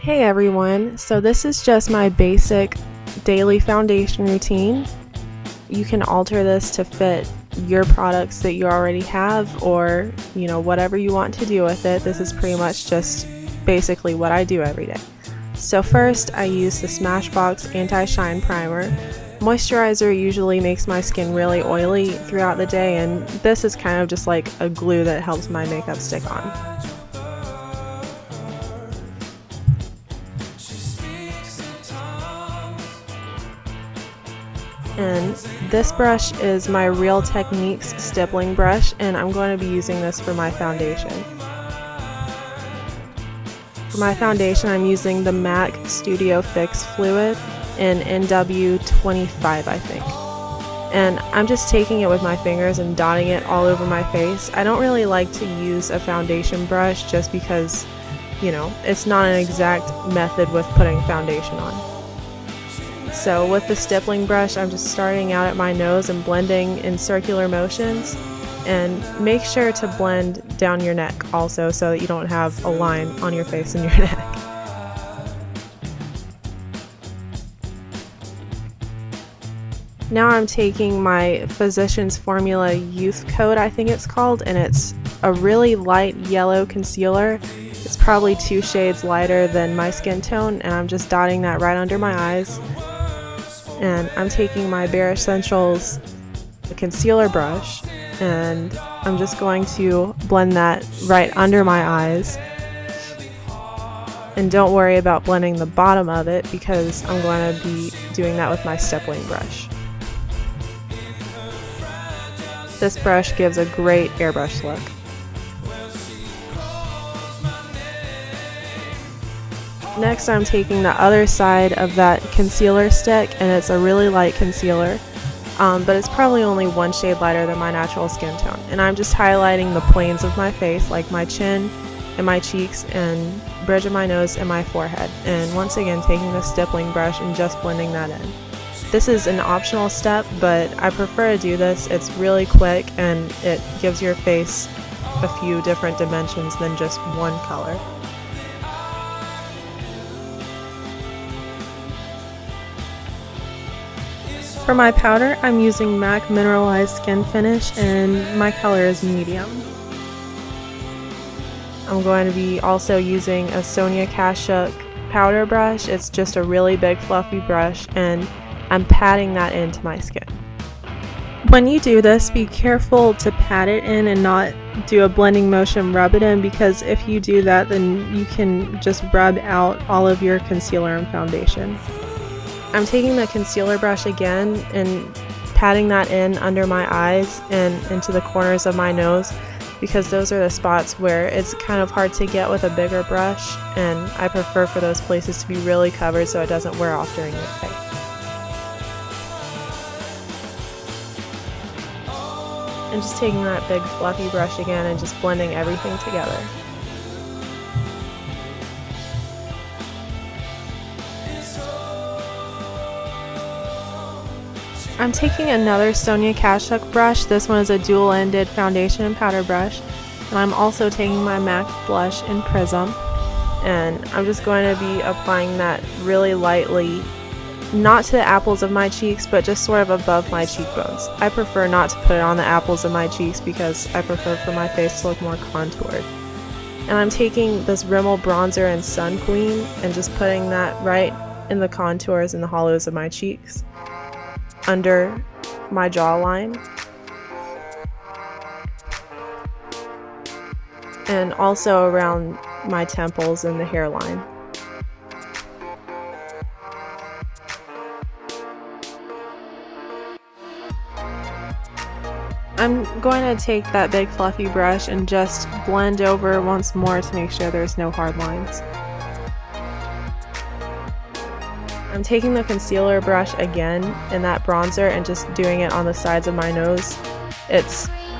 Hey everyone, so this is just my basic daily foundation routine. You can alter this to fit your products that you already have or, whatever you want to do with it. This is pretty much just basically what I do every day. So first, I use the Smashbox Anti-Shine Primer. Moisturizer usually makes my skin really oily throughout the day, and this is kind of just like a glue that helps my makeup stick on. And this brush is my Real Techniques stippling brush, and I'm going to be using this for my foundation. For my foundation, I'm using the MAC Studio Fix Fluid in NW25, I think. And I'm just taking it with my fingers and dotting it all over my face. I don't really like to use a foundation brush just because, it's not an exact method with putting foundation on. So with the stippling brush, I'm just starting out at my nose and blending in circular motions, and make sure to blend down your neck also so that you don't have a line on your face and your neck. Now I'm taking my Physicians Formula Youth Coat, I think it's called, and it's a really light yellow concealer. It's probably 2 shades lighter than my skin tone, and I'm just dotting that right under my eyes. And I'm taking my Bare Essentials concealer brush, and I'm just going to blend that right under my eyes. And don't worry about blending the bottom of it because I'm going to be doing that with my stippling brush. This brush gives a great airbrush look. Next, I'm taking the other side of that concealer stick, and it's a really light concealer, but it's probably only 1 shade lighter than my natural skin tone. And I'm just highlighting the planes of my face, like my chin and my cheeks and bridge of my nose and my forehead. And once again, taking the stippling brush and just blending that in. This is an optional step, but I prefer to do this. It's really quick and it gives your face a few different dimensions than just one color. For my powder, I'm using MAC Mineralized Skin Finish, and my color is medium. I'm going to be also using a Sonia Kashuk powder brush. It's just a really big fluffy brush, and I'm patting that into my skin. When you do this, be careful to pat it in and not do a blending motion, rub it in, because if you do that, then you can just rub out all of your concealer and foundation. I'm taking the concealer brush again and patting that in under my eyes and into the corners of my nose, because those are the spots where it's kind of hard to get with a bigger brush, and I prefer for those places to be really covered so it doesn't wear off during the day. And just taking that big fluffy brush again and just blending everything together. I'm taking another Sonia Kashuk brush. This one is a dual-ended foundation and powder brush. And I'm also taking my MAC blush in Prism. And I'm just going to be applying that really lightly, not to the apples of my cheeks, but just sort of above my cheekbones. I prefer not to put it on the apples of my cheeks because I prefer for my face to look more contoured. And I'm taking this Rimmel bronzer in Sun Queen and just putting that right in the contours and the hollows of my cheeks, under my jawline, and also around my temples and the hairline. I'm going to take that big fluffy brush and just blend over once more to make sure there's no hard lines. I'm taking the concealer brush again in that bronzer and just doing it on the sides of my nose.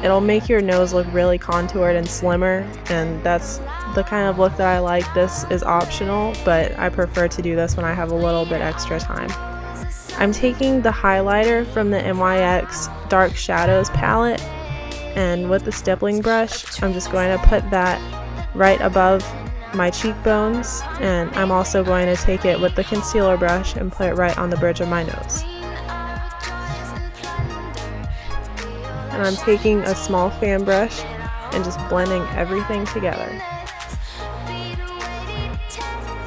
It'll make your nose look really contoured and slimmer, and that's the kind of look that I like. This is optional, but I prefer to do this when I have a little bit extra time. I'm taking the highlighter from the NYX Dark Shadows palette, and with the stippling brush, I'm just going to put that right above my cheekbones, and I'm also going to take it with the concealer brush and put it right on the bridge of my nose. And I'm taking a small fan brush and just blending everything together.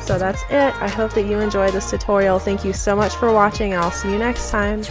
So that's it. I hope that you enjoyed this tutorial. Thank you so much for watching, and I'll see you next time.